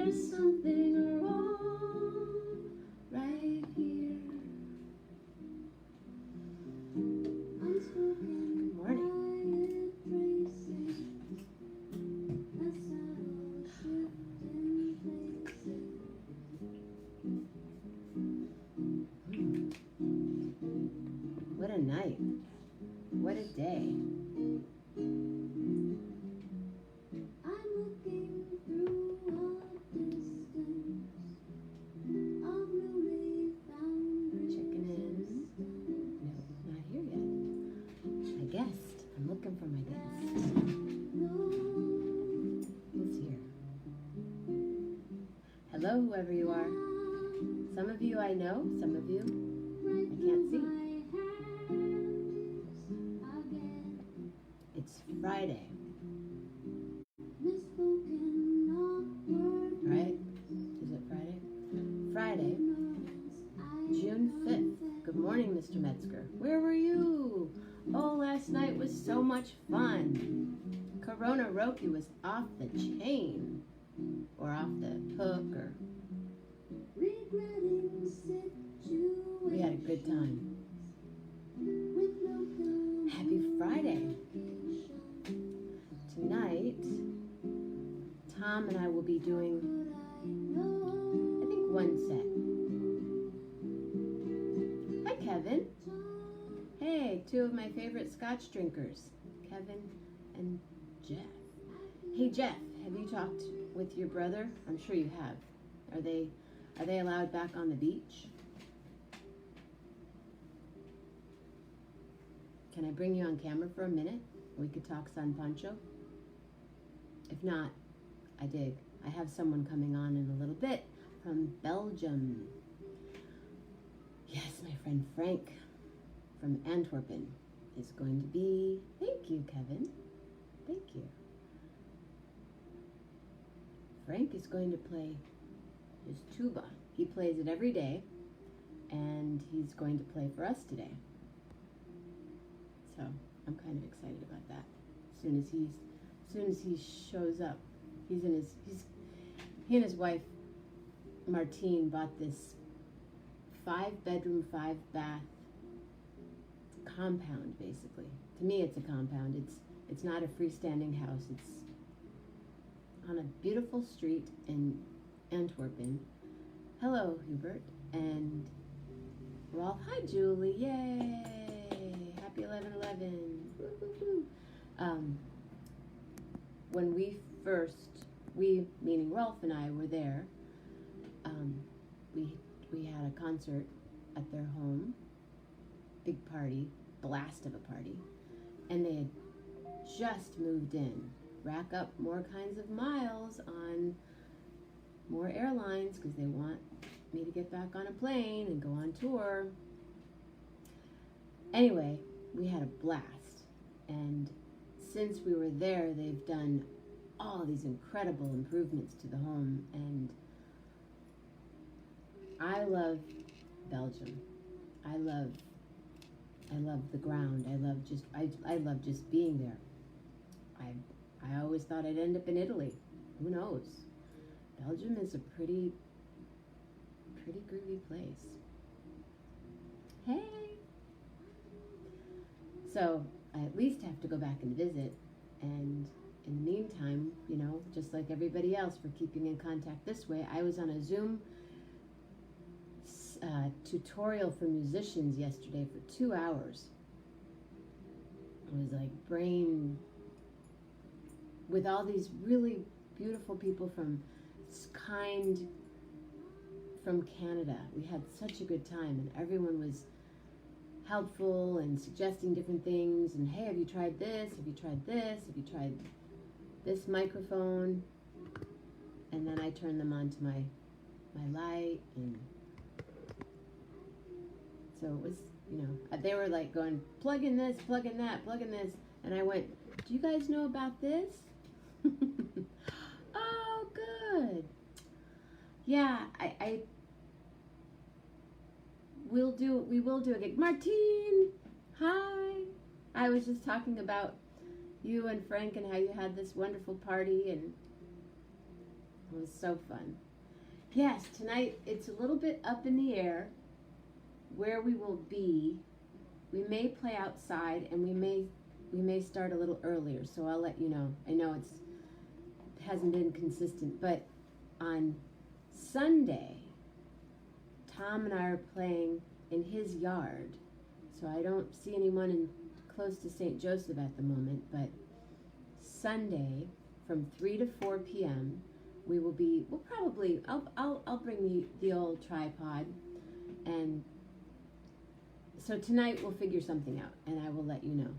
there's something wrong right here. Good morning. What a night. What a day. Checking in. No, not here yet. My guest. I'm looking for my guest. Who's here? Hello, whoever you are. Some of you I know, some of you I can't see. It's Friday. Right? Is it Friday? Friday, June 5th. Good morning, Mr. Metzger. Where were you? Oh, last night was so much fun. Corona Roki was off the chain. Or off the hook, or... We had a good time. Happy Friday. Tonight, Tom and I will be doing, I think, one set. Hi, Kevin. Hey, two of my favorite Scotch drinkers, Kevin and Jeff. Hey, Jeff, have you talked with your brother? I'm sure you have. Are they allowed back on the beach? Can I bring you on camera for a minute? We could talk San Pancho. If not, I dig. I have someone coming on in a little bit from Belgium. Yes, my friend Frank from Antwerpen is going to be... Thank you, Kevin. Thank you. Frank is going to play his tuba. He plays it every day, and he's going to play for us today. So I'm kind of excited about that. As soon as he shows up, he and his wife Martine bought this 5-bedroom, 5-bath compound. Basically, to me, it's a compound. It's not a freestanding house. It's on a beautiful street in Antwerpen. Hello, Hubert and Rolf. Hi, Julie. Yay! Happy 11/11. When we meaning Rolf and I were there, we had a concert at their home, big party, blast of a party, and they had just moved in. Rack up more kinds of miles on more airlines because they want me to get back on a plane and go on tour. Anyway, we had a blast, and since we were there, they've done all these incredible improvements to the home, and I love Belgium. I love the ground. I love just being there. I always thought I'd end up in Italy. Who knows? Belgium is a pretty groovy place. Hey! So I at least have to go back and visit, and in the meantime, just like everybody else, we're keeping in contact this way. I was on a Zoom tutorial for musicians yesterday for 2 hours. It was like with all these really beautiful people from Canada. We had such a good time, and everyone was helpful and suggesting different things, and hey, have you tried this? Have you tried this? Have you tried this microphone? And then I turned them on to my light, and so it was, they were like going, plug in this, plug in that, plug in this, and I went, do you guys know about this? Oh, good. Yeah, we will do a gig. Martine, hi. I was just talking about you and Frank and how you had this wonderful party, and It was so fun. Yes, tonight it's a little bit up in the air where we will be. We may play outside, and we may start a little earlier, so I'll let you know. I know it hasn't been consistent, but on Sunday, Tom and I are playing in his yard, so I don't see anyone close to St. Joseph at the moment, but Sunday from 3 to 4 p.m. we'll probably, I'll bring the old tripod, and so tonight we'll figure something out, and I will let you know.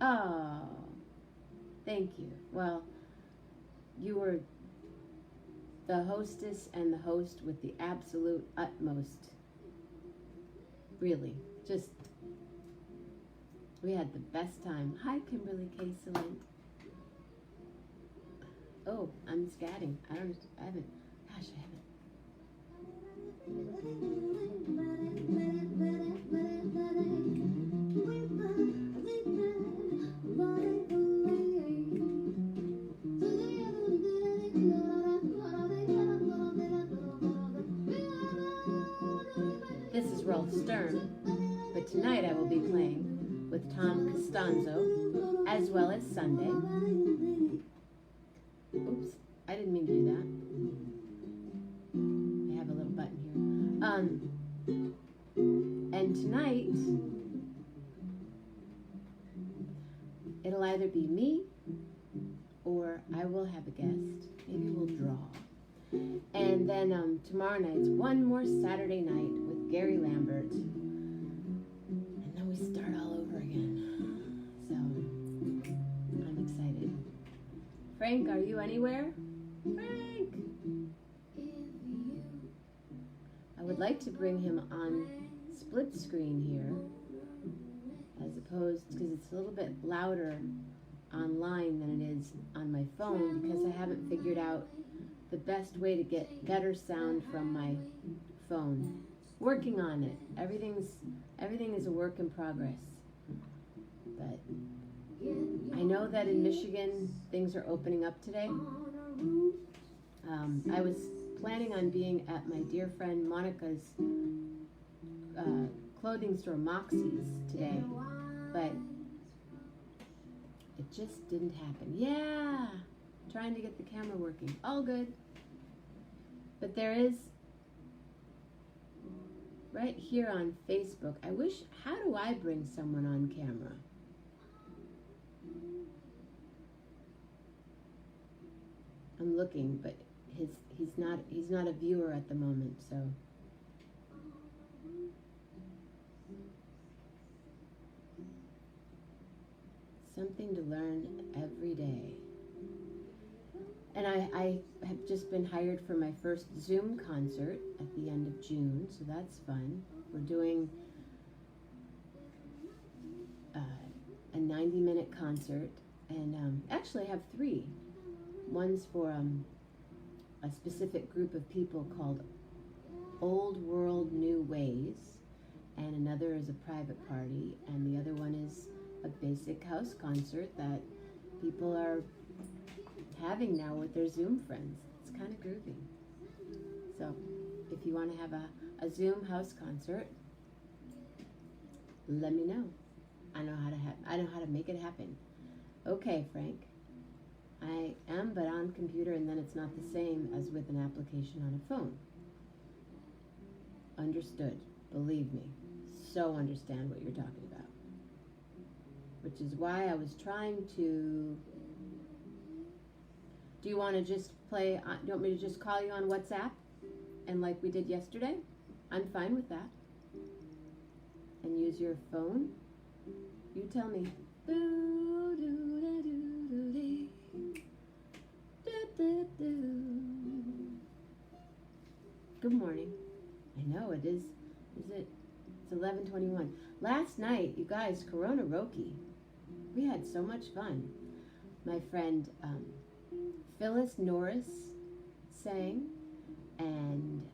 Oh, thank you. Well, you were the hostess and the host with the absolute utmost. Really, just, we had the best time. Hi, Kimberly K. Salent. Oh, I'm scatting. I haven't. This is Rolf Stern, but tonight I will be playing with Tom Costanzo, as well as Sunday. Oops, I didn't mean to do that. I have a little button here. And tonight, it'll either be me or I will have a guest. Maybe we'll draw. And then tomorrow night's one more Saturday night with Gary Lambert. And then we start all over again. So, I'm excited. Frank, are you anywhere? Frank! I would like to bring him on split screen here, as opposed, because it's a little bit louder online than it is on my phone, because I haven't figured out the best way to get better sound from my phone. Working on it. Everything is a work in progress. But I know that in Michigan things are opening up today. I was planning on being at my dear friend Monica's clothing store, Moxie's, today, but it just didn't happen. Yeah, trying to get the camera working. All good. But there is, right here on Facebook, how do I bring someone on camera? I'm looking, but he's not a viewer at the moment, so. Something to learn every day. And I have just been hired for my first Zoom concert at the end of June, so that's fun. We're doing a 90-minute concert, and actually I have 3. One's for a specific group of people called Old World New Ways, and another is a private party, and the other one is a basic house concert that people are having now with their Zoom friends. It's kind of groovy. So if you want to have a Zoom house concert, let me know. I know how to make it happen. Okay, Frank. I am, but on computer, and then it's not the same as with an application on a phone. Understood. Believe me. So understand what you're talking about. Which is why I was trying to... Do you want to just play... do you want me to just call you on WhatsApp? And like we did yesterday? I'm fine with that. And use your phone? You tell me. Good morning. I know it is. Is it? It's 11:21. Last night, you guys, Corona Roki. We had so much fun. My friend Phyllis Norris sang, and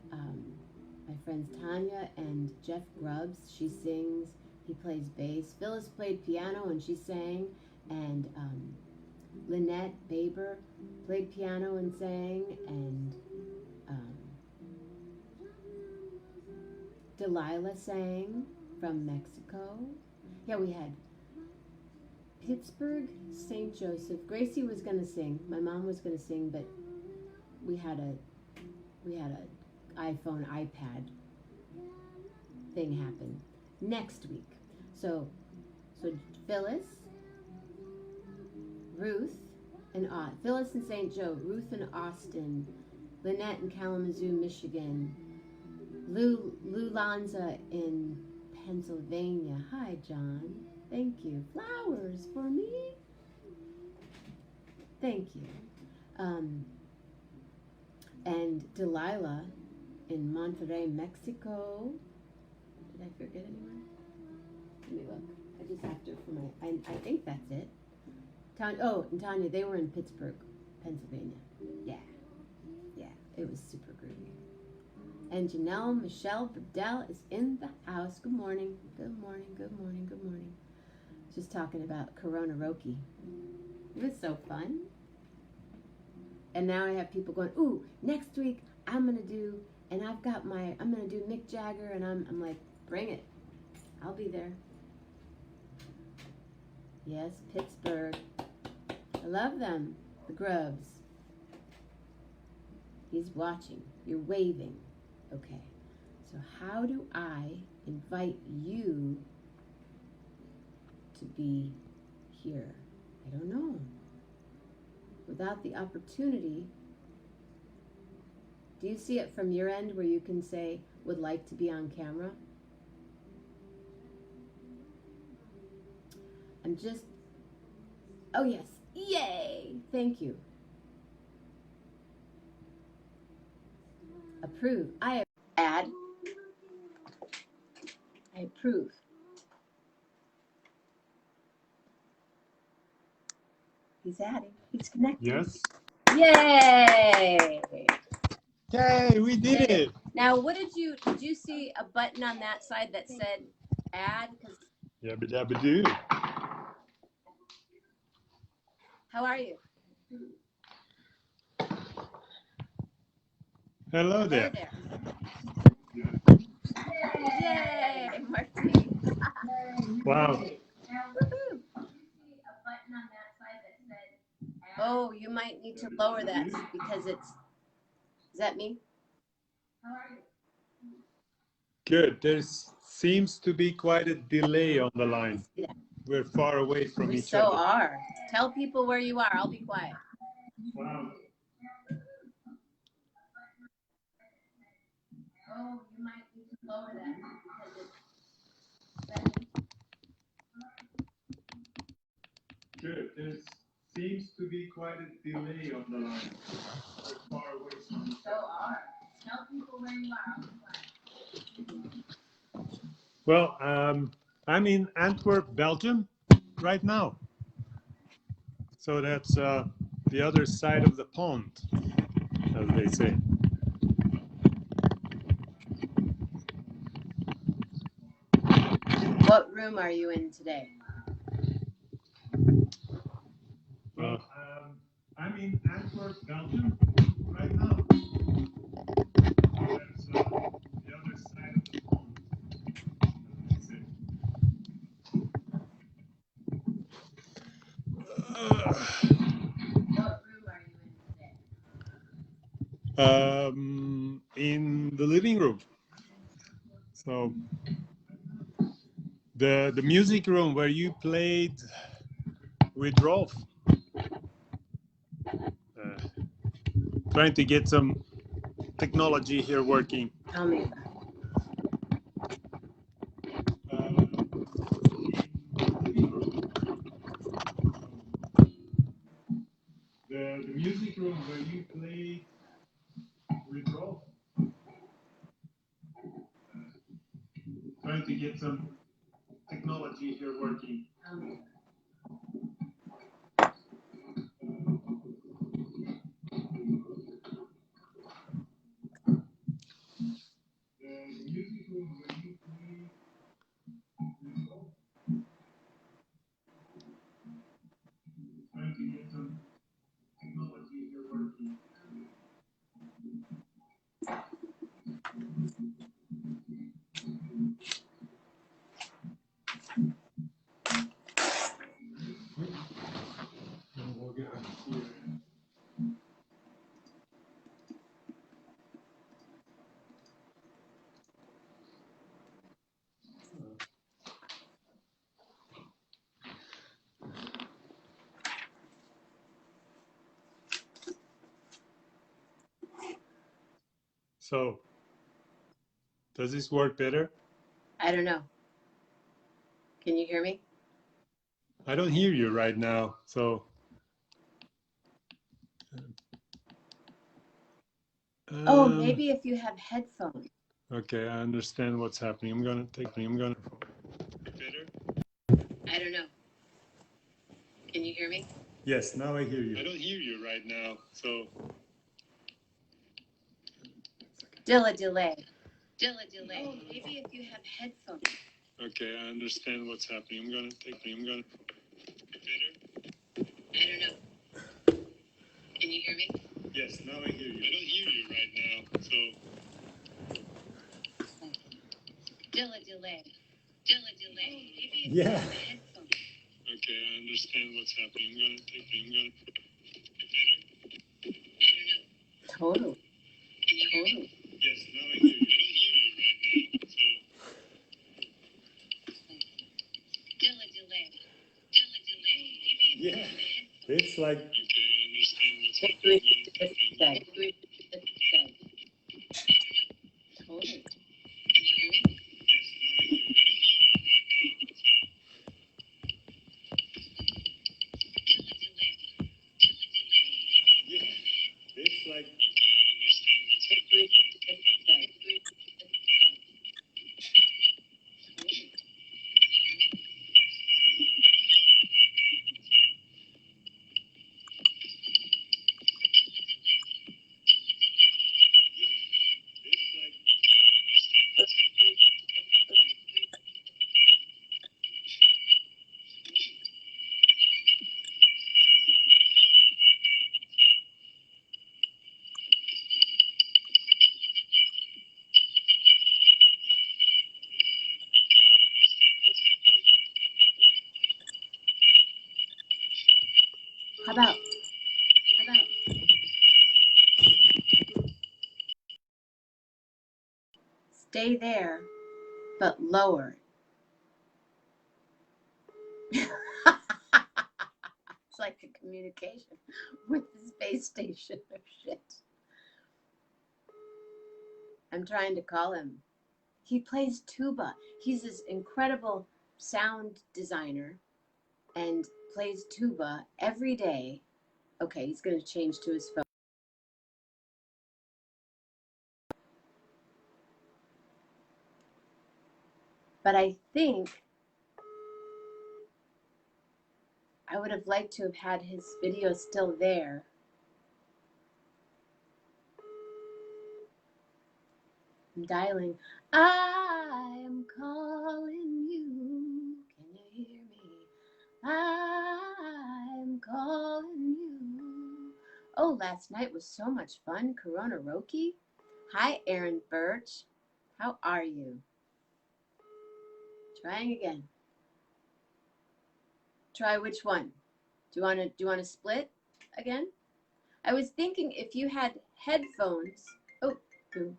my friends Tanya and Jeff Grubbs, she sings, he plays bass. Phyllis played piano and she sang, and Lynette Baber played piano and sang, and Delilah sang from Mexico. Yeah, we had Pittsburgh, St. Joseph. Gracie was gonna sing. My mom was gonna sing, but we had a iPhone, iPad thing happen next week. So Phyllis, Ruth, and Phyllis in St. Joe, Ruth in Austin, Lynette in Kalamazoo, Michigan, Lou Lanza in Pennsylvania. Hi, John. Thank you. Flowers for me. Thank you. And Delilah in Monterrey, Mexico. Did I forget anyone? Let me look. I just have to for my. I think that's it. And Tanya, they were in Pittsburgh, Pennsylvania. Yeah. It was super groovy. And Janelle Michelle Bedell is in the house. Good morning. Good morning. Good morning. Good morning. Just talking about Corona Roki. It was so fun. And now I have people going, ooh, next week I'm gonna do Mick Jagger, and I'm like, bring it. I'll be there. Yes, Pittsburgh. I love them. The Grubs. He's watching. You're waving. Okay. So how do I invite you to be here? I don't know. Without the opportunity, do you see it from your end where you can say, would like to be on camera? Oh yes, yay, thank you. Approve, I approve. He's adding, he's connecting. Yes. Yay! Yay, we did it. Now, did you see a button on that side that said add? Yabba dabba doo. How are you? Hello there. Yay, Martine. Wow. Oh, you might need to lower that because is that me? How are you? Good. There seems to be quite a delay on the line. Yeah. We're far away from each other. We so are. Tell people where you are. I'll be quiet. Wow. Oh, you might need to lower that because Good. There seems to be quite a delay on the line. We're far away from each other. So are. Tell people where you are. I'll be quiet. Well, I'm in Antwerp, Belgium, right now. So that's the other side of the pond, as they say. What room are you in today? Well, I'm in Antwerp, Belgium, right now. So that's the other side of the pond, as they say. What room are you in today? In the living room. So the music room where you played with Rolf. Trying to get some technology here working. Tell me. The music room where you played with Rolf. Trying to get some technology here working. Trying to get some technology here We'll get up here. So, does this work better? I don't know. Can you hear me? I don't hear you right now, so. Oh, maybe if you have headphones. Okay, I understand what's happening. I'm gonna. Better? I don't know. Can you hear me? Yes, now I hear you. I don't hear you right now, so. Dilla delay. Oh, maybe if you have headphones. Okay, I understand what's happening. I'm gonna. Better? I don't know. Can you hear me? Yes, now I hear you. I don't hear you right now, so. Dilla delay. Oh, maybe if you Yeah. have headphones. Okay, I understand what's happening. I'm gonna. Totally. Yes, now I hear you. I don't hear you right now, so. Dilla delay. Yeah, it's like. Okay, I understand what's What do happening. we just say? Totally. It's like. How about stay there, but lower? It's like a communication with the space station or shit. I'm trying to call him. He plays tuba. He's this incredible sound designer and plays tuba every day. Okay, he's going to change to his phone. But I think I would have liked to have had his video still there. I'm dialing. I am calling you. Can you hear me? I'm calling you. Oh, last night was so much fun. Corona Roki. Hi, Aaron Birch. How are you? Trying again. Try which one? Do you want to split again? I was thinking if you had headphones. Oh, boom.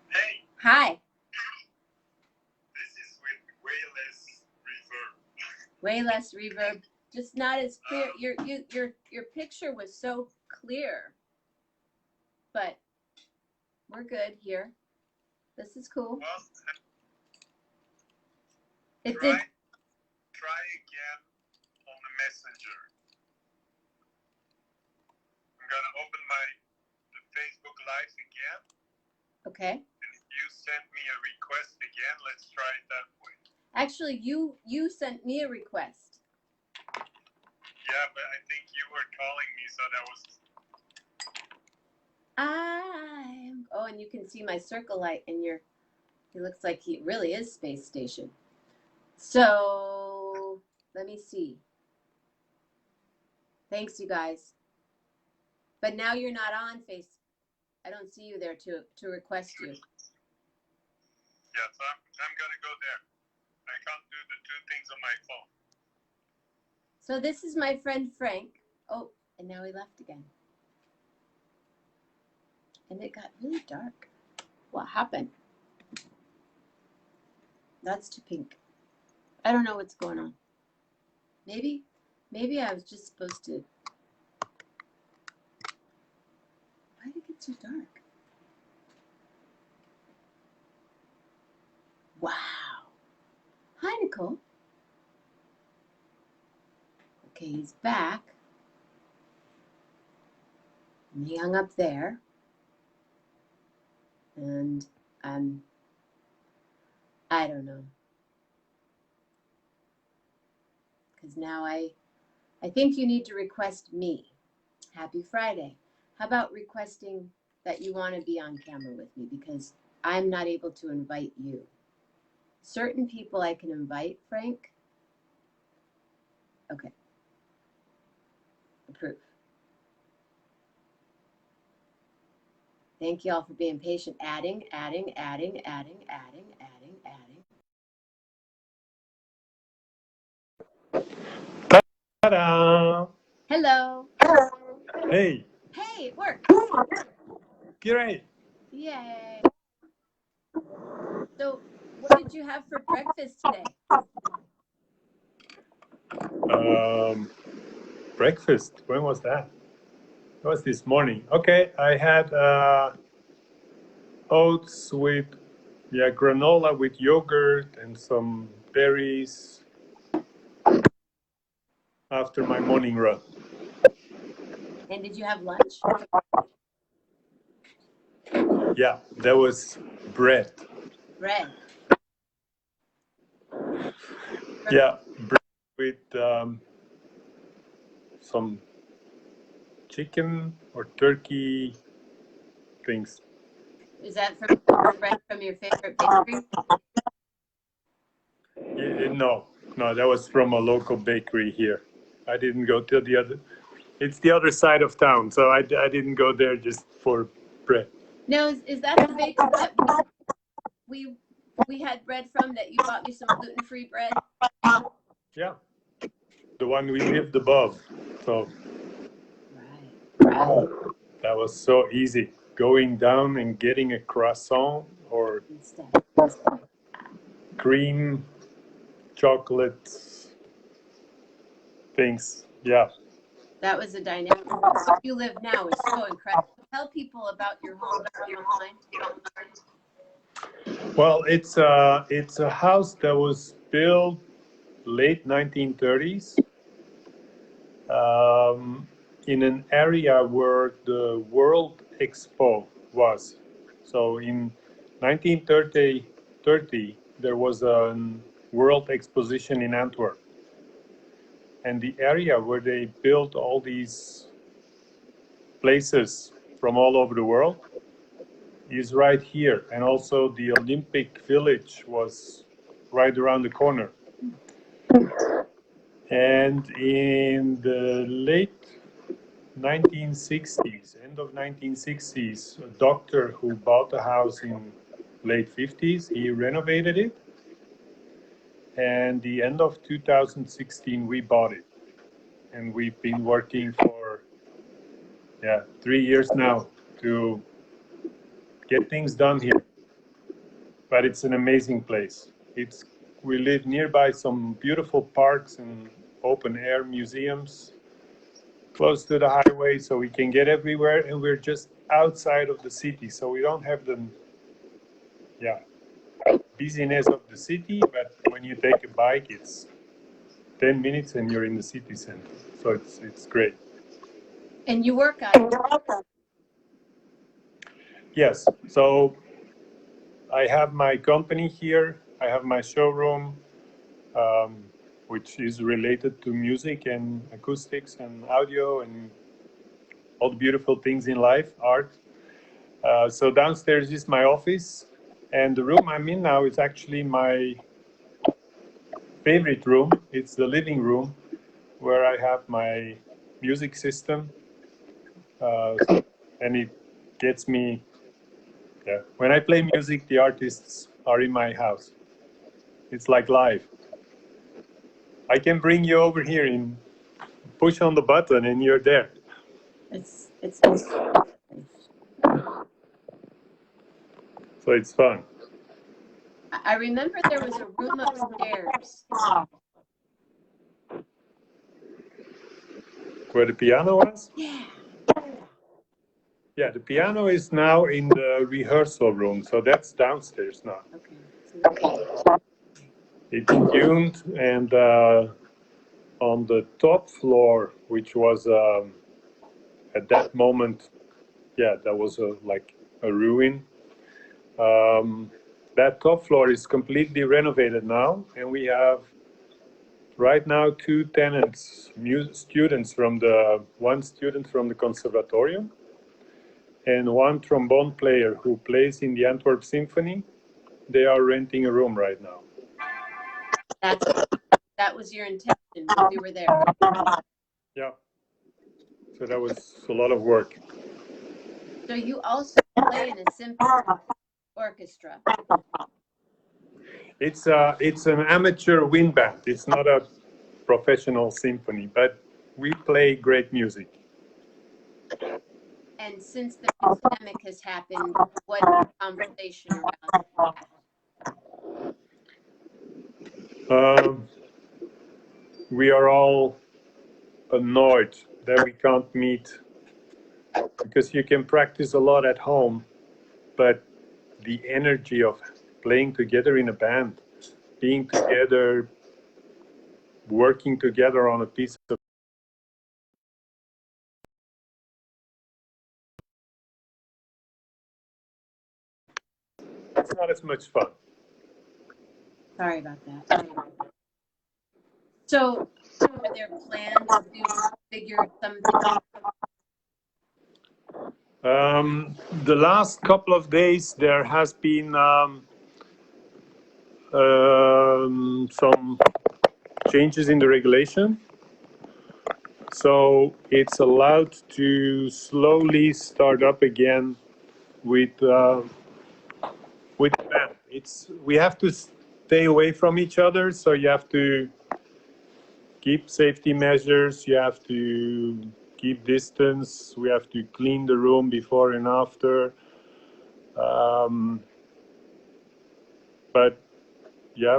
Hey, Hi. this is with way less reverb. Way less reverb. Just not as clear. Your picture was so clear. But we're good here. This is cool. Well, It try did. again on the messenger. I'm gonna open the Facebook Live again. Okay. And if you send me a request again, let's try it that way. Actually, you sent me a request. Yeah, but I think you were calling me, so that was. Oh, and you can see my circle light in your, he looks like he really is Space Station. So let me see. Thanks, you guys. But now you're not on Face. I don't see you there to request you. Yes, I'm gonna go there. I can't do the two things on my phone. So this is my friend Frank. Oh, and now he left again. And it got really dark. What happened? That's too pink. I don't know what's going on. Maybe I was just supposed to. Why did it get so dark? Wow. Hi, Nicole. Okay, he's back. And he hung up there. And I don't know. Because now I think you need to request me. Happy Friday. How about requesting that you want to be on camera with me, because I'm not able to invite you. Certain people I can invite, Frank. Okay. Approve. Thank you all for being patient. Adding. Ta-da! Hello. Hey, Hey, it worked. great. Yay. So, what did you have for breakfast today? Breakfast. When was that? It was this morning. Okay, I had oats with granola with yogurt and some berries after my morning run. And did you have lunch? Yeah, there was bread. Bread. Yeah, bread with some chicken or turkey things. Is that from bread from your favorite bakery? No, that was from a local bakery here. I didn't go to the other. It's the other side of town, so I didn't go there just for bread. No, is that the bakery that we had bread from, that you bought me some gluten-free bread? Yeah, the one we lived above. So Right. that was so easy. Going down and getting a croissant or Instead. cream, chocolate things. Yeah. That was a dynamic. Where you live now is so incredible. Tell people about your home, if you don't mind. Well, it's a house that was built late 1930s in an area where the World Expo was. So in 1930, there was a World Exposition in Antwerp. And the area where they built all these places from all over the world is right here. And also the Olympic Village was right around the corner. And in the late 1960s, end of 1960s, a doctor who bought the house in late 50s, he renovated it. And the end of 2016, we bought it. And we've been working for 3 years now to get things done here. But it's an amazing place. We live nearby some beautiful parks and open air museums, close to the highway, so we can get everywhere, and we're just outside of the city, so we don't have the busyness of the city, but when you take a bike, it's 10 minutes and you're in the city center, so it's great. And you work on. Yes, so I have my company here, I have my showroom, which is related to music and acoustics and audio and all the beautiful things in life, art. So downstairs is my office, and the room I'm in now is actually my favorite room. It's the living room where I have my music system, and it gets me. Yeah, when I play music, the artists are in my house. It's like live. I can bring you over here and push on the button, and you're there. It's So it's fun. I remember there was a room upstairs. Where the piano was? Yeah. Yeah, the piano is now in the rehearsal room, so that's downstairs now. Okay. So It's tuned, and on the top floor, which was at that moment, yeah, that was like a ruin. That top floor is completely renovated now, and we have right now two tenants, students from one student from the conservatorium and one trombone player who plays in the Antwerp Symphony. They are renting a room right now. that was your intention when we were there. Yeah. So that was a lot of work. So you also play in a symphony orchestra. It's an amateur wind band. It's not a professional symphony, but we play great music. And since the pandemic has happened, what is the conversation around that? We are all annoyed that we can't meet, because you can practice a lot at home, but the energy of playing together in a band, being together, working together on a piece of it's not as much fun. Sorry about that. So are there plans to figure something out? The last couple of days there has been some changes in the regulation. So it's allowed to slowly start up again with the band. We have to stay away from each other, so you have to keep safety measures, you have to keep distance, we have to clean the room before and after. But yeah,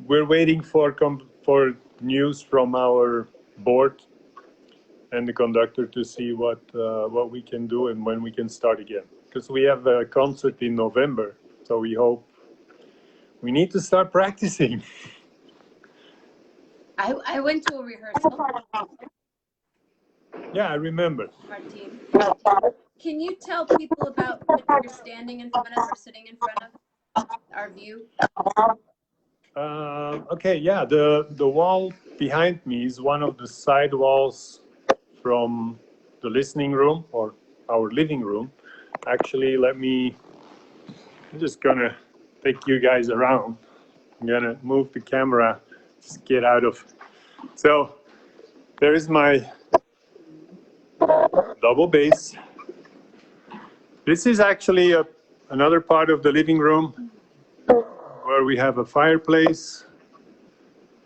we're waiting for news from our board and the conductor to see what we can do and when we can start again. Because we have a concert in November, so we need to start practicing. I went to a rehearsal. Yeah, I remember. Martin, can you tell people about what you're standing in front of or sitting in front of? Our view? Okay, yeah, the wall behind me is one of the side walls from the listening room or our living room. Actually, I'm just gonna take you guys around. I'm gonna move the camera, just get out of. So there is my double bass. This is actually another part of the living room where we have a fireplace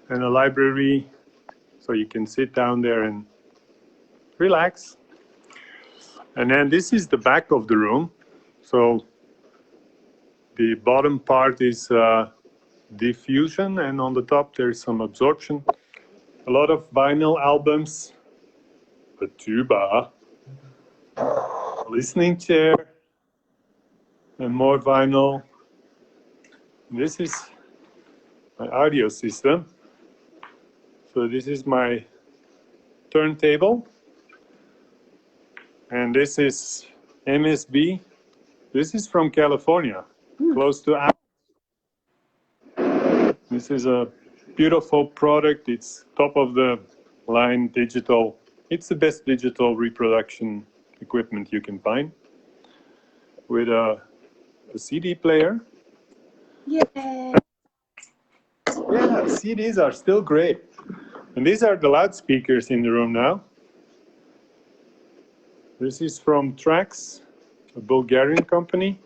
and a library, so you can sit down there and relax. And then this is the back of the room. So the bottom part is diffusion, and on the top there's some absorption. A lot of vinyl albums, a tuba, a listening chair, and more vinyl. This is my audio system. So this is my turntable. And this is MSB. This is from California, close to Apple. This is a beautiful product. It's top of the line digital. It's the best digital reproduction equipment you can find. with a CD player. Yeah. Yeah, CDs are still great. And these are the loudspeakers in the room now. This is from Trax, a Bulgarian company.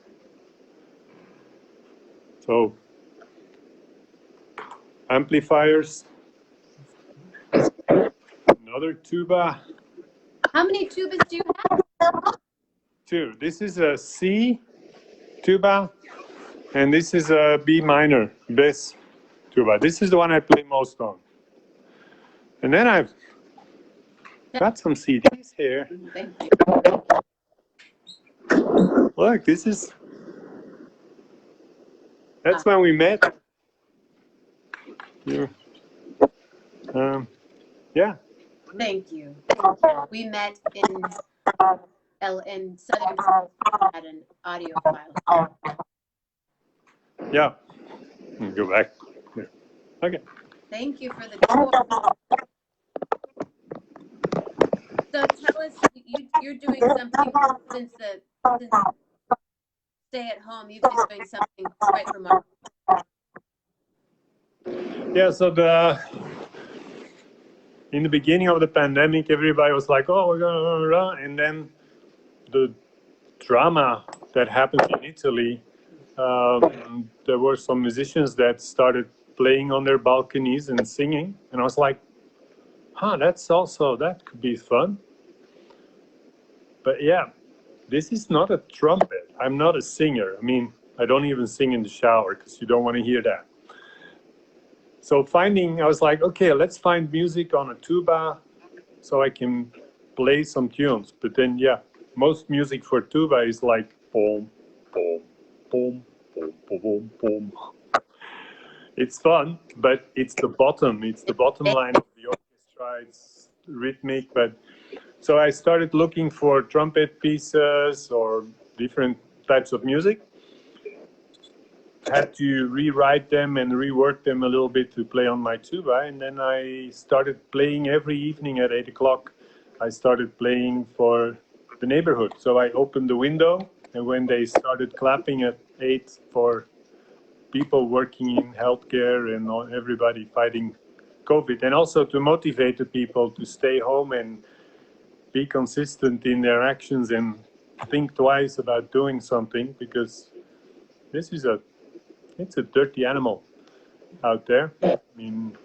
So, amplifiers, another tuba. How many tubas do you have? Two. This is a C tuba, and this is a B minor bass tuba. This is the one I play most on. And then I've got some CDs here. Thank you. Look, that's when we met. Yeah. Thank you. We met in Southern at an audio file. Yeah. Go back. Yeah. Okay. Thank you for the tour. So tell us, you're doing something since stay at home. You've been doing something quite remarkable. Yeah. So in the beginning of the pandemic, everybody was like, "Oh, we're gonna run," and then the drama that happened in Italy. There were some musicians that started playing on their balconies and singing, and I was like, that could be fun. But yeah, this is not a trumpet. I'm not a singer. I mean, I don't even sing in the shower because you don't want to hear that. So I was like, okay, let's find music on a tuba so I can play some tunes. But then, yeah, most music for tuba is like boom, boom, boom, boom, boom, boom, boom. It's fun, but it's the bottom line of the orchestra. It's rhythmic, but so I started looking for trumpet pieces or different types of music. Had to rewrite them and rework them a little bit to play on my tuba, and then I started playing every evening at 8 o'clock. I started playing for the neighborhood. So I opened the window, and when they started clapping at 8 for people working in healthcare and everybody fighting COVID, and also to motivate the people to stay home and be consistent in their actions and think twice about doing something, because this is it's a dirty animal out there. I mean,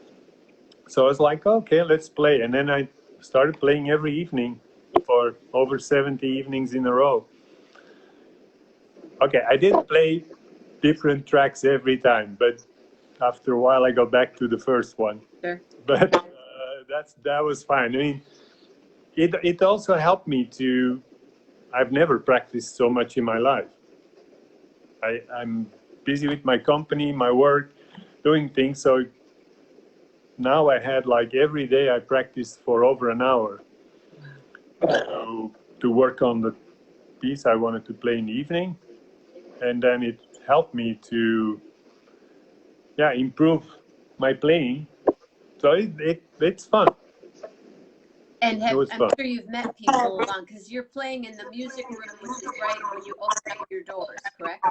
so I was like, okay, let's play. And then I started playing every evening for over 70 evenings in a row. Okay, I didn't play different tracks every time, but after a while I got back to the first one. Sure. But that was fine. I mean, it also helped me I've never practiced so much in my life. I'm busy with my company, my work, doing things. So now I had like every day I practiced for over an hour to work on the piece I wanted to play in the evening. And then it helped me to improve my playing. So it's fun. And I'm sure you've met people along, because you're playing in the music room, which is right when you open up your doors, correct?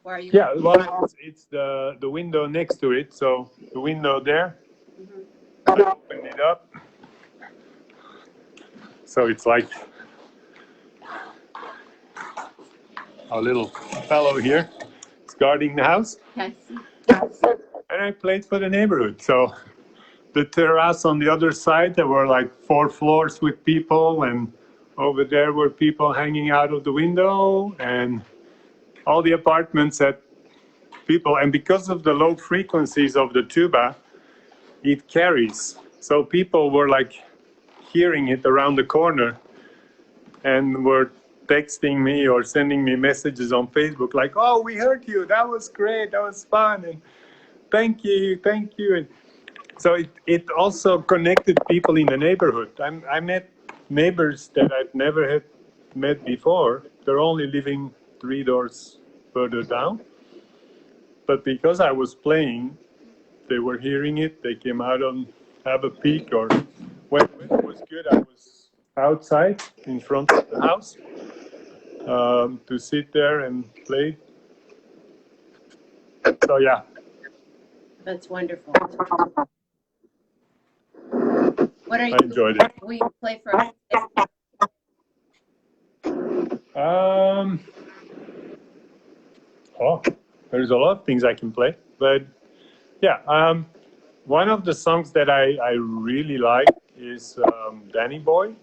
Or are you? Yeah, well, it's the window next to it. So the window there, I opened it up. So it's like a little fellow here. It's guarding the house. Yes. And I played for the neighborhood. So the terrace on the other side, there were like 4 floors with people, and over there were people hanging out of the window, and all the apartments had people. And because of the low frequencies of the tuba, it carries. So people were like hearing it around the corner and were texting me or sending me messages on Facebook like, "Oh, we heard you. That was great. That was fun. And thank you. And so it also connected people in the neighborhood. I met neighbors that I've never met before. They're only living 3 doors further down. But because I was playing, they were hearing it. They came out and have a peek, or when it was good, I was outside in front of the house. to sit there and play. So yeah. That's wonderful. What are I you? enjoyed it. Will you play for us? Oh, there's a lot of things I can play, but yeah, one of the songs that I really like is Danny Boy.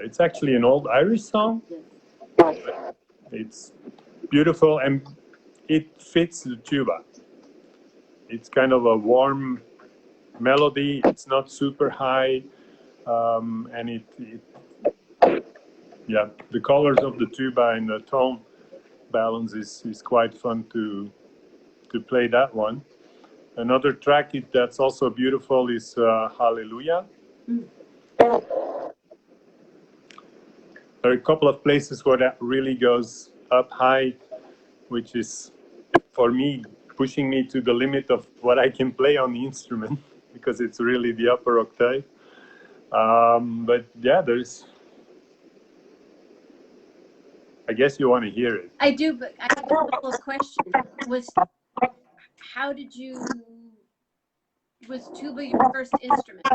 It's actually an old Irish song. It's beautiful and it fits the tuba. It's kind of a warm melody. It's not super high, and yeah, the colors of the tuba and the tone balance is quite fun to play that one. Another track that's also beautiful is Hallelujah. There are a couple of places where that really goes up high, which is, for me, pushing me to the limit of what I can play on the instrument, because it's really the upper octave. But yeah, I guess you want to hear it. I do, but I have a couple of questions. Was tuba your first instrument?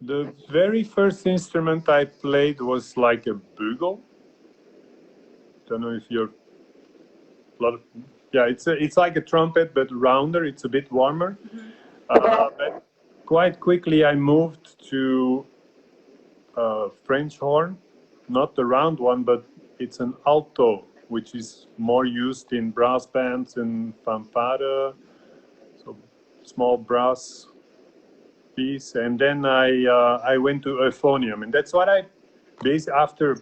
The very first instrument I played was like a bugle. Don't know if you're yeah, it's like a trumpet but rounder. It's a bit warmer. But quite quickly I moved to French horn, not the round one, but it's an alto, which is more used in brass bands and fanfare, so small brass piece. And then I went to euphonium, and that's what I basically, after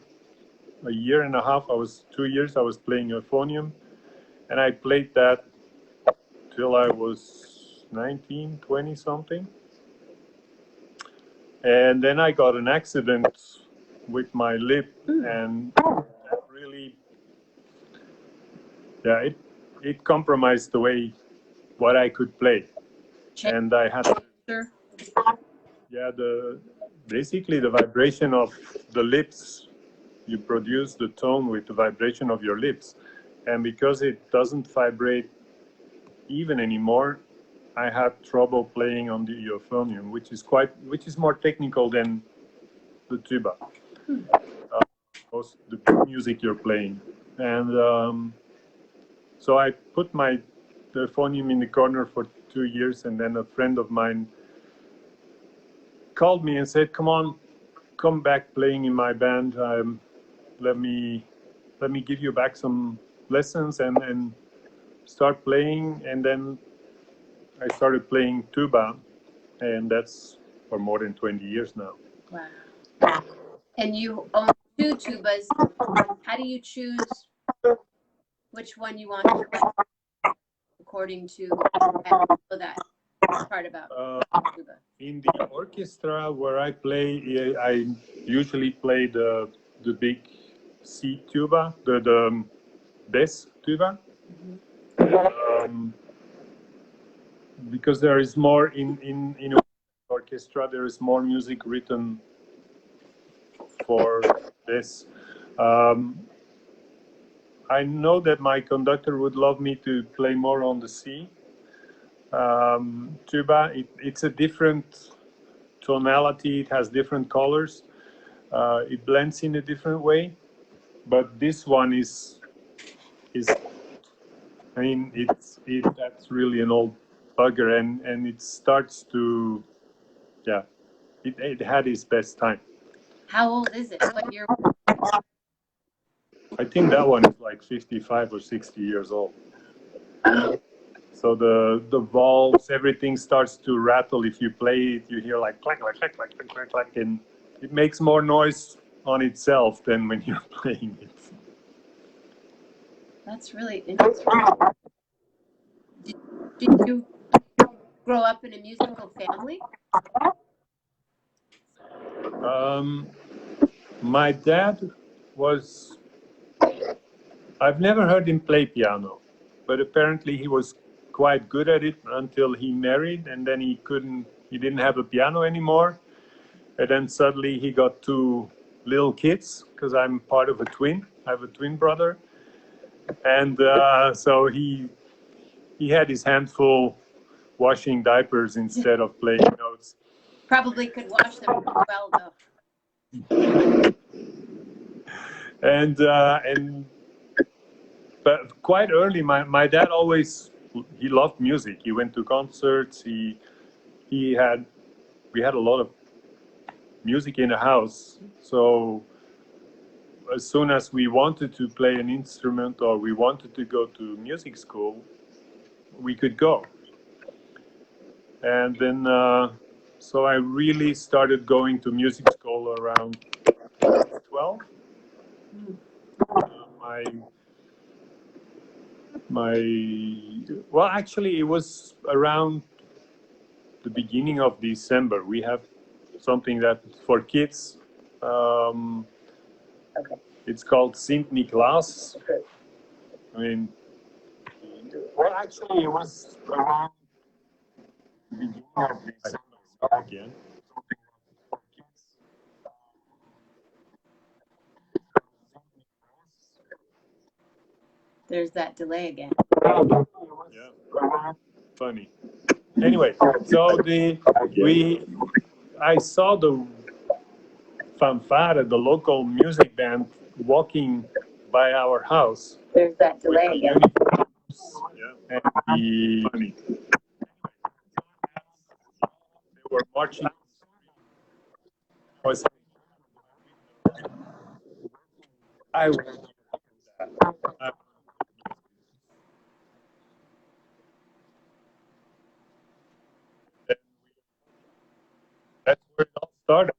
a year and a half, 2 years I was playing euphonium, and I played that till I was 19, 20 something. And then I got an accident with my lip, and that really, yeah, it compromised the way what I could play. And I had to, yeah, basically the vibration of the lips, you produce the tone with the vibration of your lips. And because it doesn't vibrate even anymore, I had trouble playing on the euphonium, which is more technical than the tuba. The music you're playing. And so I put the euphonium in the corner for 2 years, and then a friend of mine called me and said, come back playing in my band. Let me give you back some lessons and start playing. And then I started playing tuba, and that's for more than 20 years now. Wow. And you own 2 tubas. How do you choose which one you want to play according to that part about tuba? In the orchestra where I play, I usually play the big C tuba, the bass tuba. Because there is more in orchestra, there is more music written for this. I know that my conductor would love me to play more on the C. Tuba, it's a different tonality, it has different colors, it blends in a different way, but this one is I mean, that's really an old bugger, and it starts to, yeah, it had its best time. How old is it? What year? I think that one is like 55 or 60 years old. So the valves, everything starts to rattle. If you play it, you hear like clack, clack, clack, clack, clack, clack, clack, and it makes more noise on itself than when you're playing it. That's really interesting. Did you grow up in a musical family? My dad was, I've never heard him play piano, but apparently he was quite good at it until he married, and then he didn't have a piano anymore, and then suddenly he got too little kids because I'm part of a twin. I have a twin brother, and so he had his handful washing diapers instead of playing notes. Probably could wash them well though. And but quite early, my dad always, he loved music. He went to concerts. We had a lot of music in the house. So as soon as we wanted to play an instrument or we wanted to go to music school, we could go. And then so I really started going to music school around 12. Well, actually, it was around the beginning of December. We have something that for kids. It's called Sint Niklaas. I mean, well, actually, it was around the beginning of December again. There's that delay again. Yeah, funny. Anyway, so I saw the fanfare, the local music band, walking by our house. There's that delay again. Yeah, and funny. They were marching. I That's where it all started.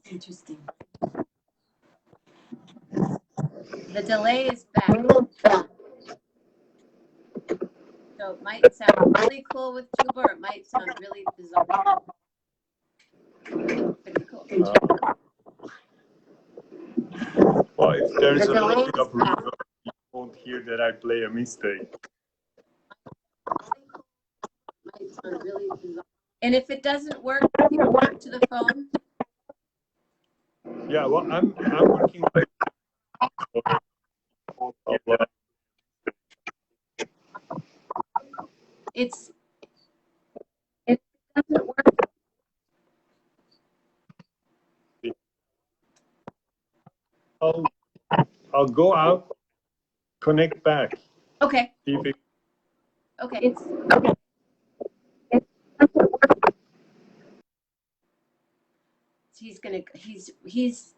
Interesting. The delay is back. So it might sound really cool with tuba, or it might sound really bizarre. Pretty cool. Well, if there's a little bit of reverb, you won't hear that I play a mistake. Might sound really bizarre. And if it doesn't work, you can work to the phone. Yeah, well, I'm working with It doesn't work. I'll go out, connect back. Okay. See if it, Okay. It's okay.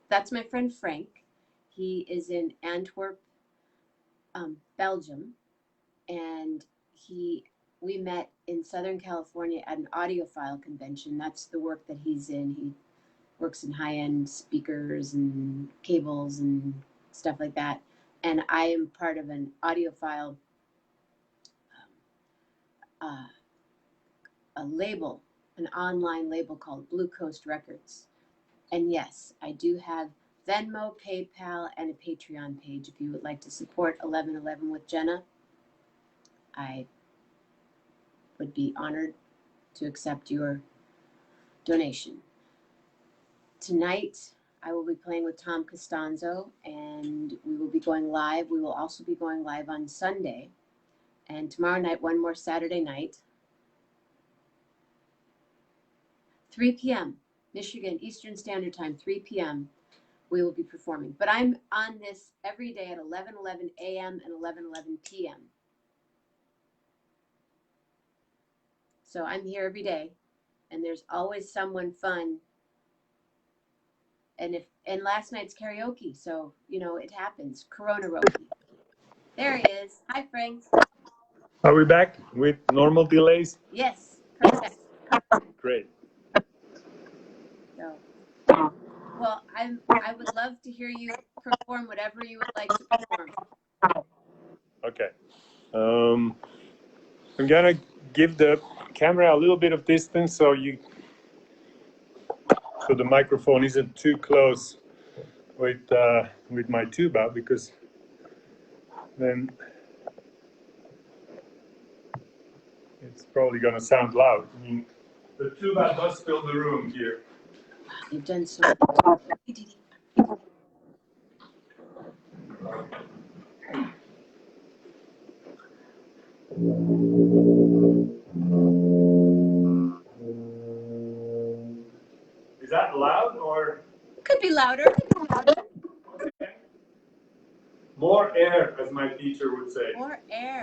That's my friend Frank. He is in Antwerp, Belgium, and we met in Southern California at an audiophile convention. That's the work that he's in. He works in high-end speakers and cables and stuff like that. And I am part of an audiophile a label, an online label called Blue Coast Records. And yes, I do have Venmo, PayPal, and a Patreon page. If you would like to support 1111 with Jenna, I would be honored to accept your donation. Tonight, I will be playing with Tom Costanzo, and we will be going live. We will also be going live on Sunday. And tomorrow night, one more Saturday night, 3 p.m., Michigan Eastern Standard Time, 3 p.m., we will be performing. But I'm on this every day at 11:11 a.m. and 11:11 p.m. So I'm here every day, and there's always someone fun. And last night's karaoke, so it happens. Corona Roki. There he is. Hi, Frank. are we back with normal delays? Yes, perfect. Great. So, well, I would love to hear you perform whatever you would like to perform. Okay. I'm gonna give the camera a little bit of distance so the microphone isn't too close with my tuba, because then it's probably gonna sound loud. I mean, the tuba does fill the room here. You've done so much. Is that loud or? Could be louder. More air, as my teacher would say. More air.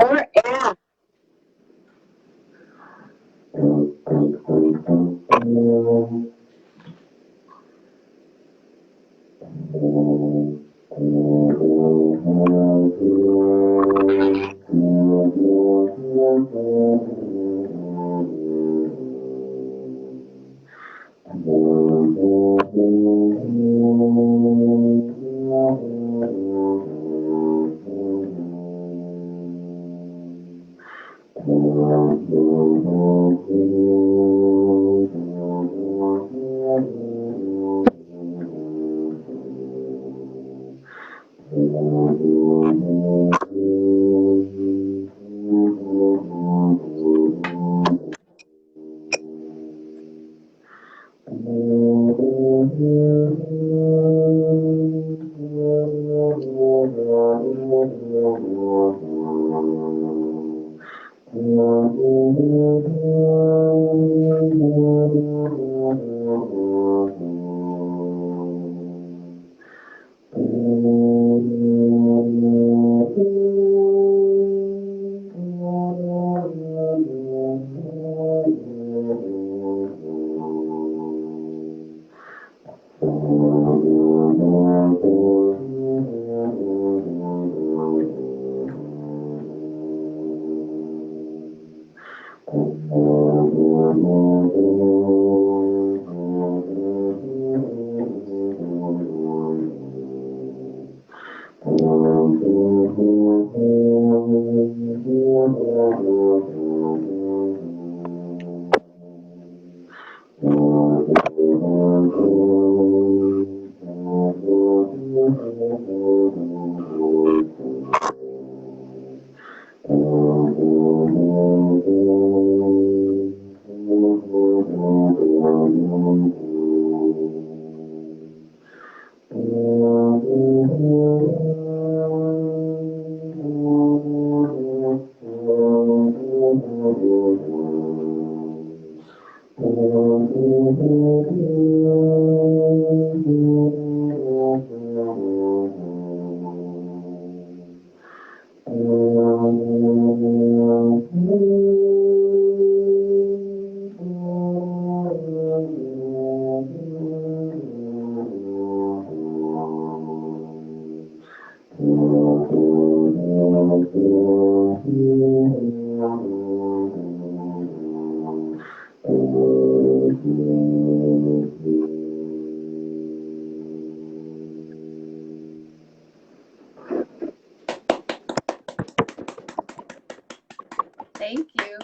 Thank you.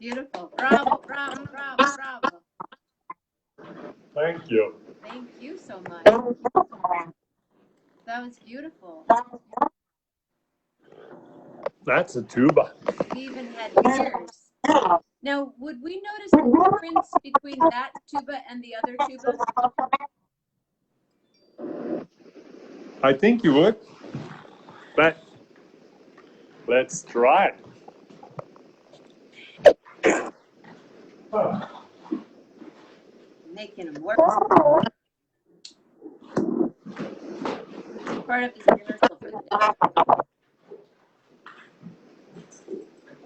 Beautiful. Bravo, bravo, bravo, bravo. Thank you. Thank you so much. That was beautiful. That's a tuba. We even had ears. Now, would we notice the difference between that tuba and the other tuba? I think you would. But let's try it. Making them work. Part of his rehearsal for the day.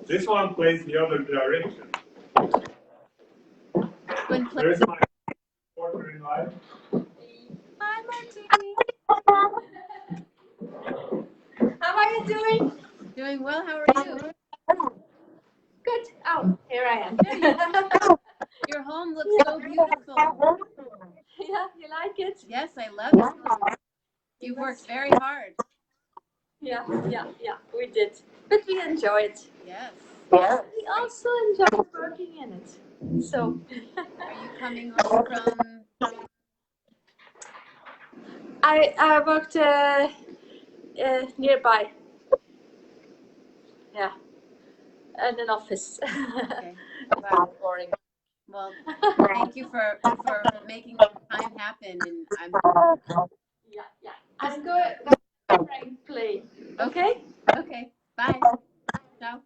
This one plays the other direction. There's my partner in life. Hi, Martini. How are you doing? Doing well. How are you? Good. Oh, here I am. Your home looks so beautiful. Yeah, you like it? Yes, I love it. You've worked very hard. Yeah, we did. But we enjoy it. Yes. We also enjoy working in it. So. Are you coming home from? I worked nearby. Yeah. In an office. Okay. Wow, boring. Well, thank you for making time happen, and Yeah. I'm going to play. Okay? Okay. Bye. Ciao.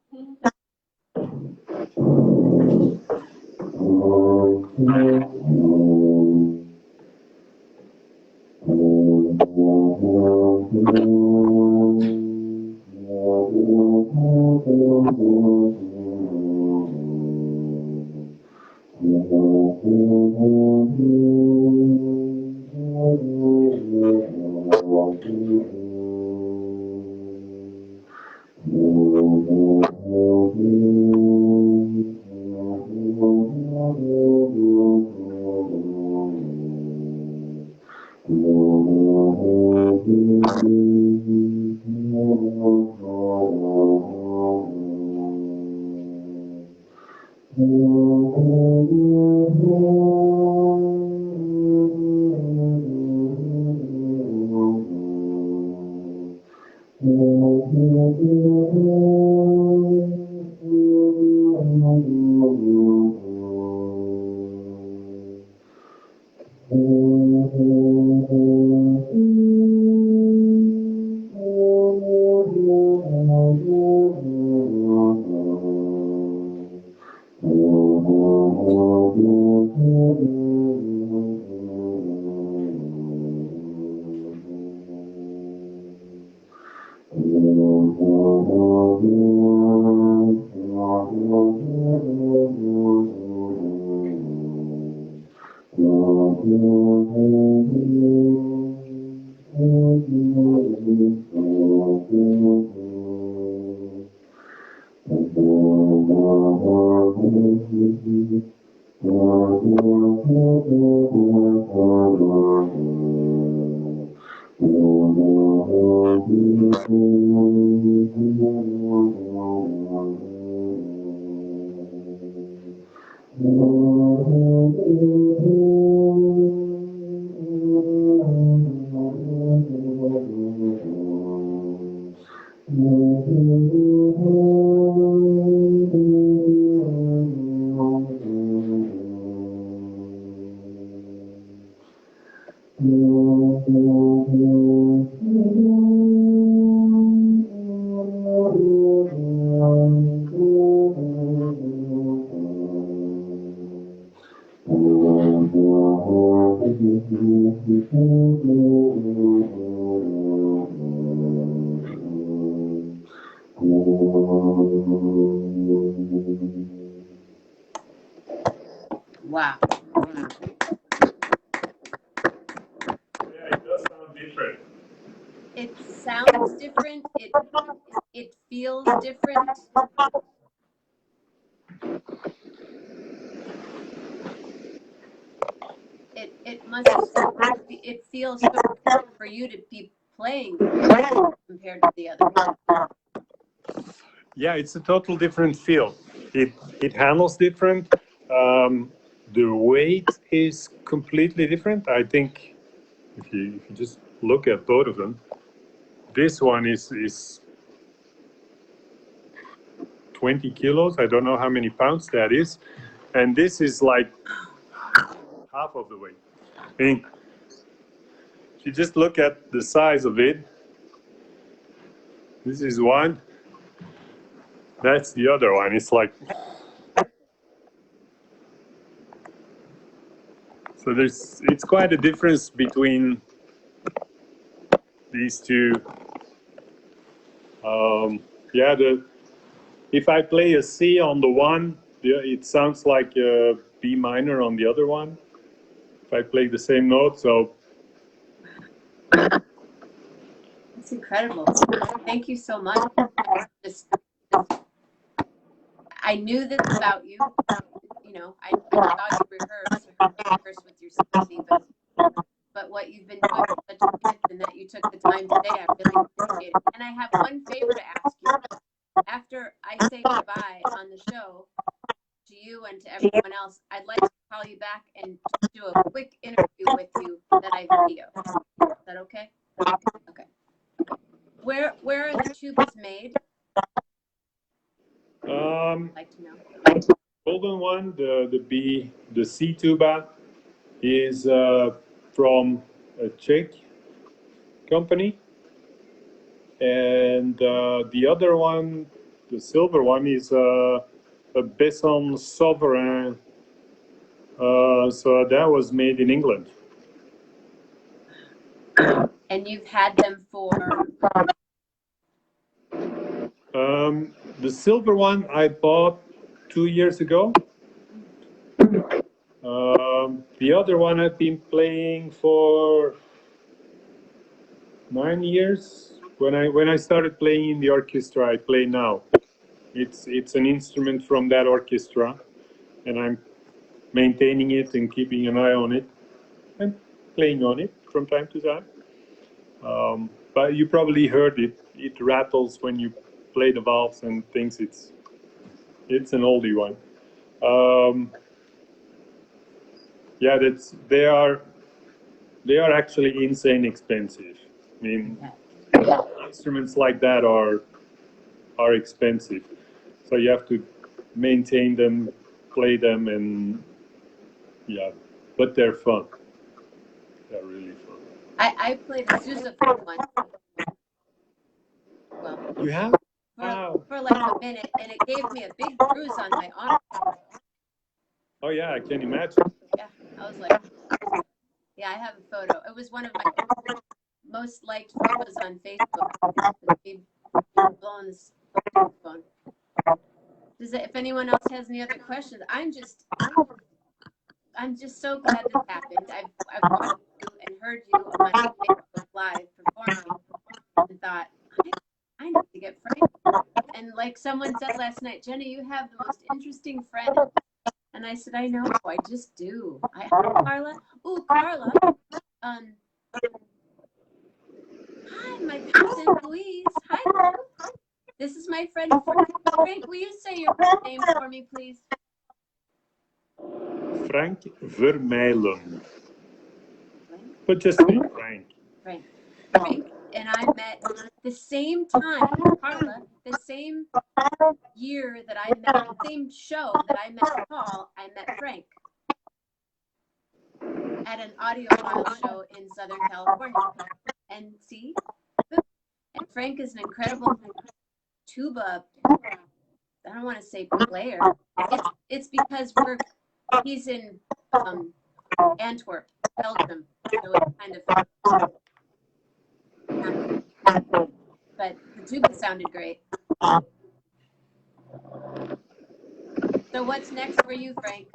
Wow. Yeah, it does sound different. It sounds different. It feels different. It must. It feels so different for you to be playing compared to the other. Yeah, it's a total different feel. It handles different. The weight is completely different. I think if you just look at both of them, this one is 20 kilos. I don't know how many pounds that is, and this is like half of the weight. I mean, if you just look at the size of it, this is one. That's the other one. It's like, so it's quite a difference between these two. Yeah, if I play a C on the one, it sounds like a B minor on the other one. If I play the same note, so. It's incredible. Thank you so much. Just, I knew this about you. You know, I saw you rehearse with your Susie, but what you've been doing is such a gift, and that you took the time today, I really appreciate it. And I have one favor to ask you. After I say goodbye on the show to you and to everyone else, I'd like to call you back and do a quick interview with you that I video. Is that okay? Okay. Where are the tubas made? I'd like to know. Golden one, the B the C tuba is from a Czech company, and the other one, the silver one, is a Besson Sovereign. So that was made in England. And you've had them for? The silver one I bought 2 years ago. The other one I've been playing for 9 years. When I started playing in the orchestra I play now, it's an instrument from that orchestra, and I'm maintaining it and keeping an eye on it. I'm playing on it from time to time. But you probably heard it. It rattles when you play the valves and things. It's an oldie one. Yeah, they are actually insane expensive. I mean, instruments like that are expensive, so you have to maintain them, play them, and yeah, but they're fun. They're really fun. I played a sousaphone once. Well, You have? Wow. For like a minute, and it gave me a big bruise on my arm. Oh yeah, I can imagine. Yeah, I was like, yeah, I have a photo. It was one of my most liked photos on Facebook. Me blowing this phone. If anyone else has any other questions, I'm just so glad this happened. I've watched you and heard you on Facebook Live performing, and thought, I need to get Frank. And like someone said last night, Jenna, you have the most interesting friend. And I said, I know, I just do. Carla? Ooh, Carla. Hi, my cousin Louise. Hi. This is my friend Frank. Frank, will you say your name for me, please? Frank Vermeylen. But just say Frank. Frank. Frank and I met the same time, Carla, the same year that I met, the same show that I met Paul, I met Frank at an audiophile show in Southern California. And see, and Frank is an incredible tuba, I don't want to say player. It's because he's in Antwerp, Belgium, so it's kind of, but the tuba sounded great. So what's next for you, Frank?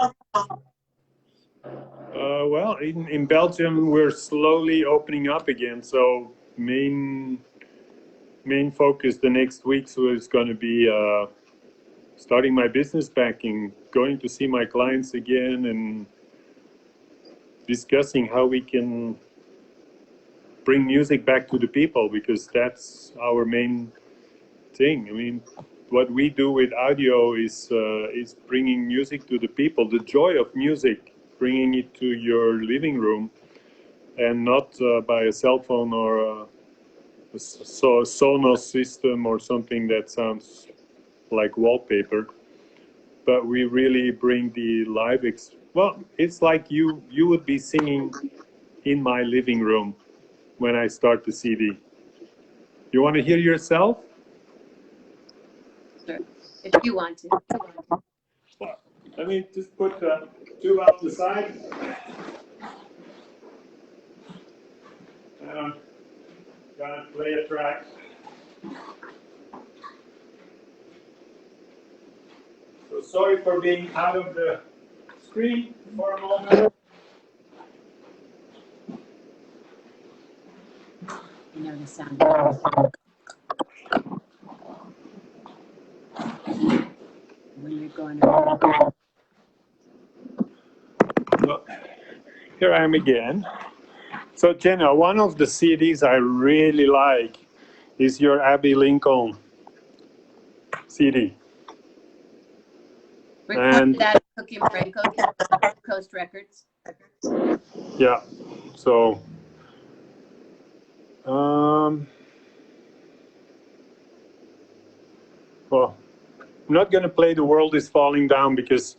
Well, in Belgium we're slowly opening up again, so main focus the next week is going to be starting my business back and going to see my clients again and discussing how we can bring music back to the people, because that's our main thing. I mean, what we do with audio is bringing music to the people, the joy of music, bringing it to your living room, and not by a cell phone or a Sonos system or something that sounds like wallpaper. But we really bring the live well, it's like you would be singing in my living room when I start the CD. You want to hear yourself? Sure, if you want to. Well, let me just put two out the side. And I'm gonna play a track. So sorry for being out of the screen for a moment. You know the sound. When you're going around. Well, here I am again. So Jenna, one of the CDs I really like is your Abbey Lincoln CD. Recorded that at Cookie and Franco, Coast Records. Yeah, so well, I'm not going to play The World is Falling Down because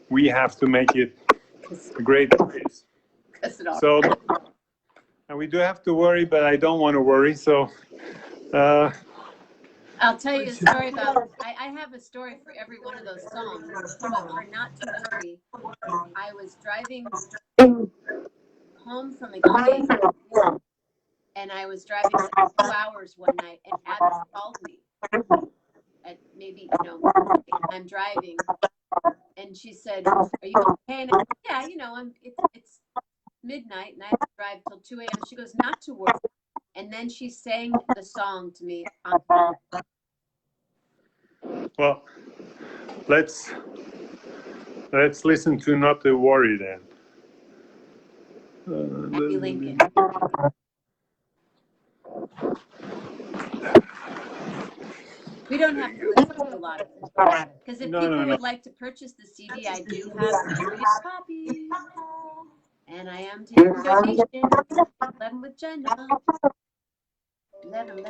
we have to make it a great place. So, and we do have to worry, but I don't want to worry. So, I'll tell you a story about, I have a story for every one of those songs, but for not to worry, I was driving home from a gig, and I was driving 2 hours one night, and Abby called me at maybe, I'm driving, and she said, "Are you okay?" And I said, "Yeah, it's midnight, and I have to drive till 2 a.m. She goes, "Not to worry." And then she sang the song to me on well, let's listen to Not to Worry then. Abby Lincoln. We don't have to listen to a lot of it. Because if people would like to purchase the CD, I do have a copy. And I am taking donations. 11 with Jenna. 11.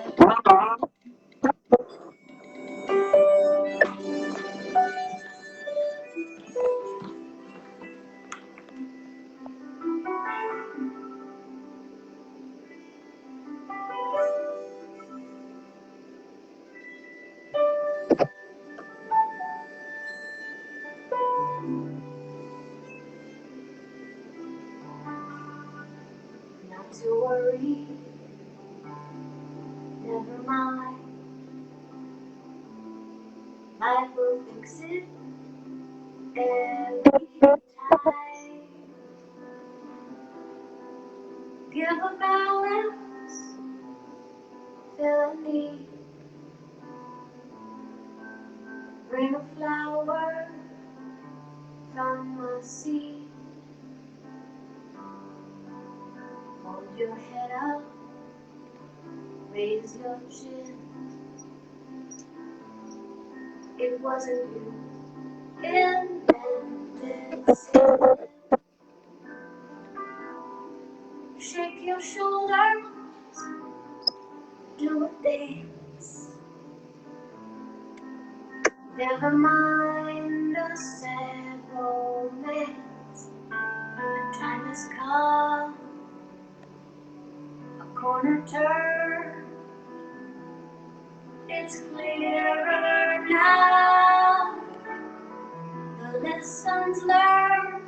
Not to worry, never mind. Life will fix it every time. Give a balance, fill a need. Bring a flower from a seed. Hold your head up, raise your chin. It wasn't you invented sin. Shake your shoulders, do a dance. Never mind a sad romance. The time has come, a corner turn. It's clearer now. The lessons learned,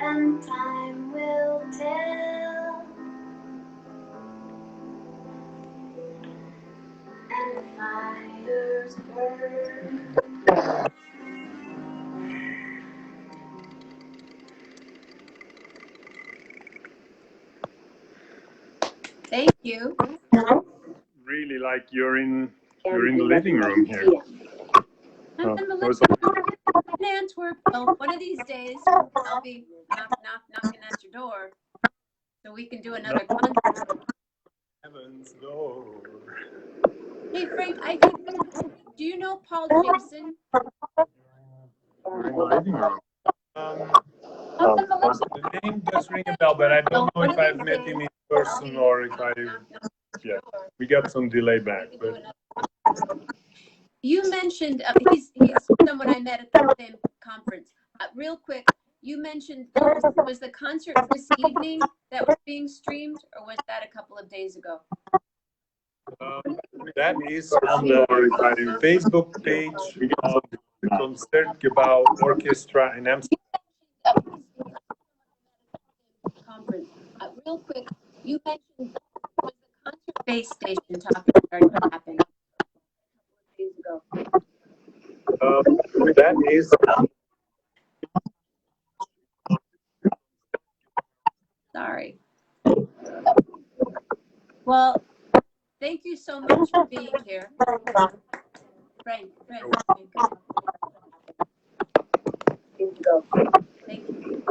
and time will tell. And the fires burn. Thank you. Really like you're in the living room here. I'm in Antwerp. Well, one of these days, I'll be knocking at your door so we can do another concert. Heaven's door. Hey, Frank, do you know Paul Jason? We're in the living room. The name does ring a bell, but I don't know if I've met him in person or if I. Yeah, we got some delay back. But You mentioned he's someone I met at the same conference. Real quick, you mentioned was the concert this evening that was being streamed, or was that a couple of days ago? that is on the Facebook page of the Concertgebouw Orchestra in Amsterdam. Conference. Real quick, you mentioned was the concert base station talking starting to happen a couple of days ago. That is. Sorry. Well, thank you so much for being here. Frank. Thank you. Thank you.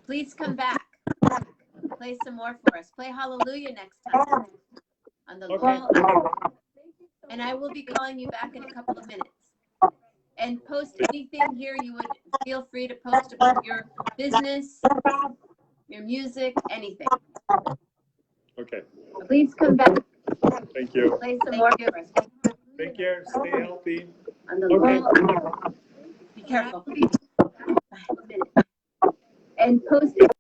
Please come back. Play some more for us. Play Hallelujah next time on the Lowell. And I will be calling you back in a couple of minutes. And post anything here you would feel free to post about your business, your music, anything. Okay. Please come back. Thank you. Play some more for us. Take care. Stay healthy. on the low. Be careful. A minute. And post it.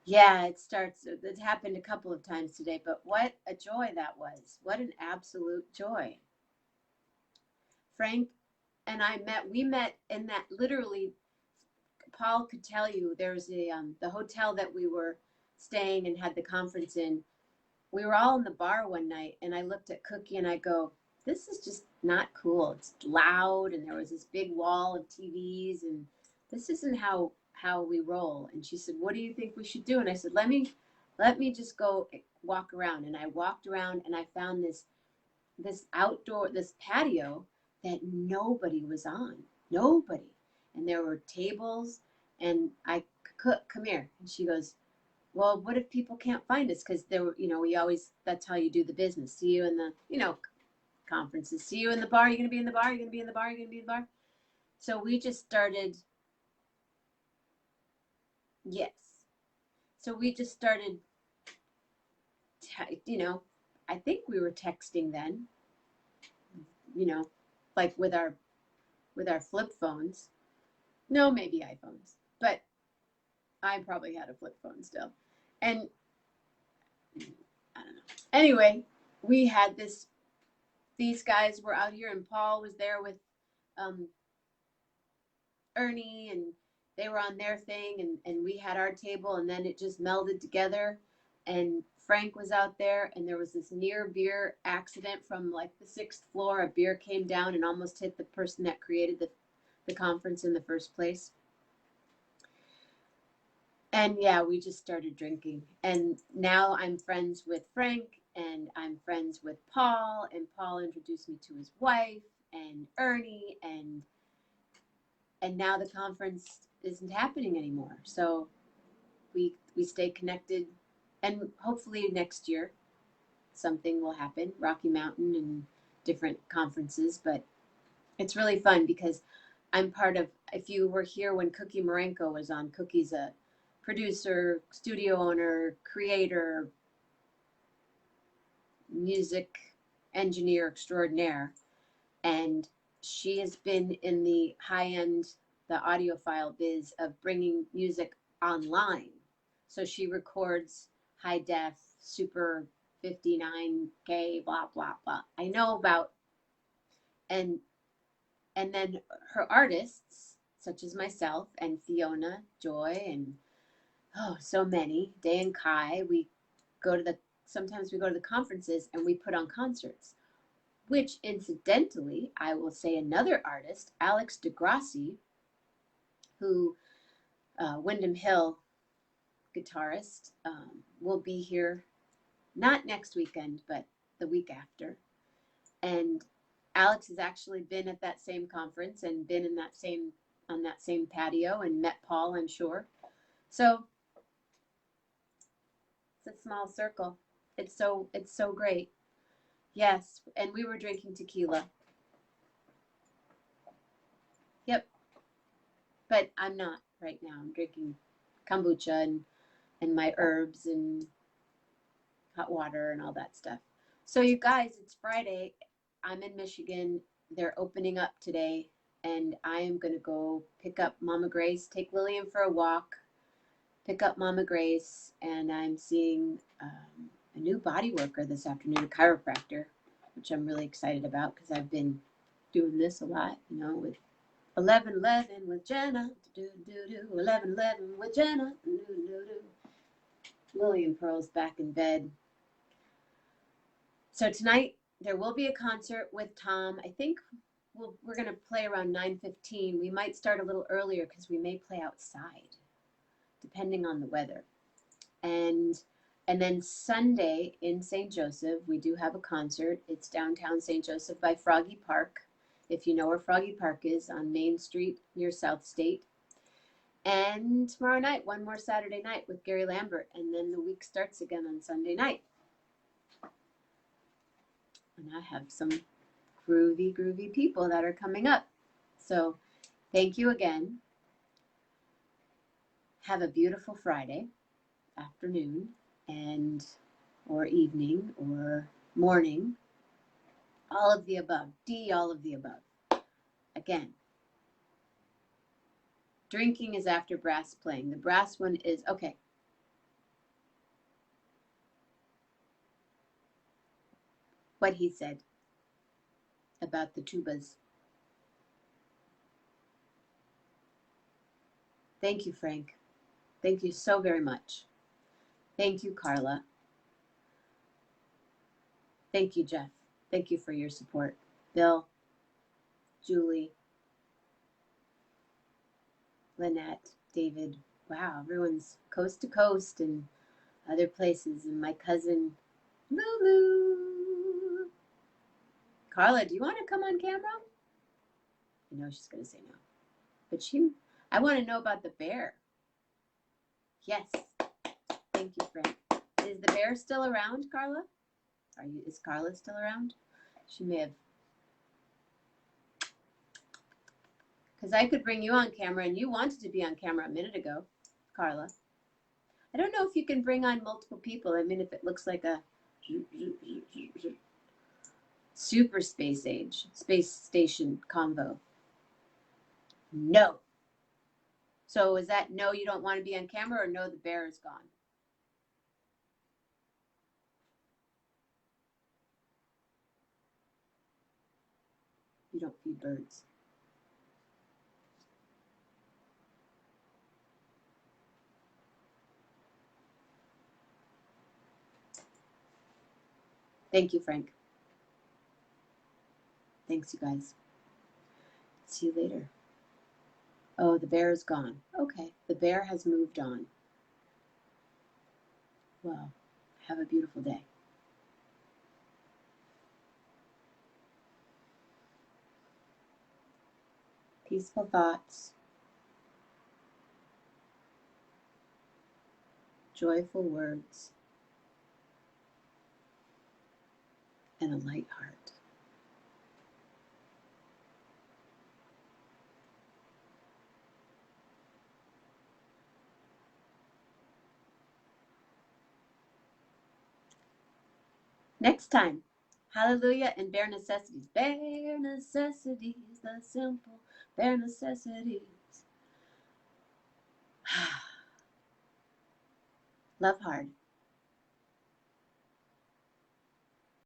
Yeah, it starts. It happened a couple of times today, but what a joy that was. What an absolute joy. Frank and we met in that literally, Paul could tell you there's the hotel that we were staying and had the conference in. We were all in the bar one night and I looked at Cookie and I go, this is just not cool. It's loud and there was this big wall of TVs and this isn't how we roll. And she said, what do you think we should do? And I said, let me just go walk around. And I walked around and I found this patio that nobody was on. Nobody. And there were tables and I cook, come here. And she goes, well, what if people can't find us? Because there were, we always, that's how you do the business. See you in the, conferences. See you in the bar. You're going to be in the bar. You're going to be in the bar. You're going to be in the bar. So we just started. Yes. So we just started, I think we were texting then, like with our flip phones. No, maybe iPhones, but I probably had a flip phone still. And I don't know. Anyway, we had these guys were out here and Paul was there with Ernie and they were on their thing and we had our table and then it just melded together and Frank was out there and there was this near beer accident from like the 6th floor. A beer came down and almost hit the person that created the conference in the first place. And yeah, we just started drinking. And now I'm friends with Frank and I'm friends with Paul and Paul introduced me to his wife and Ernie and now the conference isn't happening anymore. So we stay connected and hopefully next year something will happen, Rocky Mountain and different conferences, but it's really fun because I'm part of, if you were here when Cookie Marenko was on, Cookie's a producer, studio owner, creator, music engineer extraordinaire. And she has been in the high-end, the audiophile biz of bringing music online. So she records high def, super 59K, blah, blah, blah. I know about, and then her artists, such as myself and Fiona, Joy, and so many, Day and Kai, sometimes we go to the conferences and we put on concerts, which incidentally, I will say another artist, Alex DeGrassi, who, Wyndham Hill guitarist, will be here, not next weekend, but the week after. And Alex has actually been at that same conference and been on that same patio and met Paul, I'm sure. So it's a small circle. It's so great. Yes, and we were drinking tequila. Yep. But I'm not right now. I'm drinking kombucha and my herbs and hot water and all that stuff. So you guys, it's Friday. I'm in Michigan. They're opening up today and I am going to go pick up Mama Grace, take Lillian for a walk, pick up Mama Grace, and I'm seeing a new body worker this afternoon, a chiropractor, which I'm really excited about because I've been doing this a lot, with 11:11 with Jenna, 11:11 with Jenna, Lillian Pearl's back in bed. So tonight there will be a concert with Tom. I think we're going to play around 9:15. We might start a little earlier because we may play outside, depending on the weather. And then Sunday in St. Joseph, we do have a concert. It's downtown St. Joseph by Froggy Park. If you know where Froggy Park is, on Main Street near South State. And tomorrow night, one more Saturday night with Gary Lambert. And then the week starts again on Sunday night. And I have some groovy people that are coming up. So thank you again. Have a beautiful Friday afternoon or evening or morning. All of the above. D, all of the above. Again, drinking is after brass playing. The brass one is, okay. What he said about the tubas. Thank you, Frank. Thank you so very much. Thank you, Carla. Thank you, Jeff. Thank you for your support. Bill, Julie, Lynette, David. Wow, everyone's coast to coast and other places. And my cousin, Lulu. Carla, do you want to come on camera? I know she's going to say no. But I want to know about the bear. Yes. Thank you, Frank. Is the bear still around, Carla? Is Carla still around? She may have. Because I could bring you on camera, and you wanted to be on camera a minute ago, Carla. I don't know if you can bring on multiple people. I mean, if it looks like a super space station convo. No. So is that no, you don't want to be on camera, or no, the bear is gone? You don't feed birds. Thank you, Frank. Thanks, you guys. See you later. Oh, the bear is gone. Okay, the bear has moved on. Well, have a beautiful day. Peaceful thoughts. Joyful words. And a light heart. Next time, hallelujah and bare necessities. Bare necessities, the simple bare necessities. Love hard.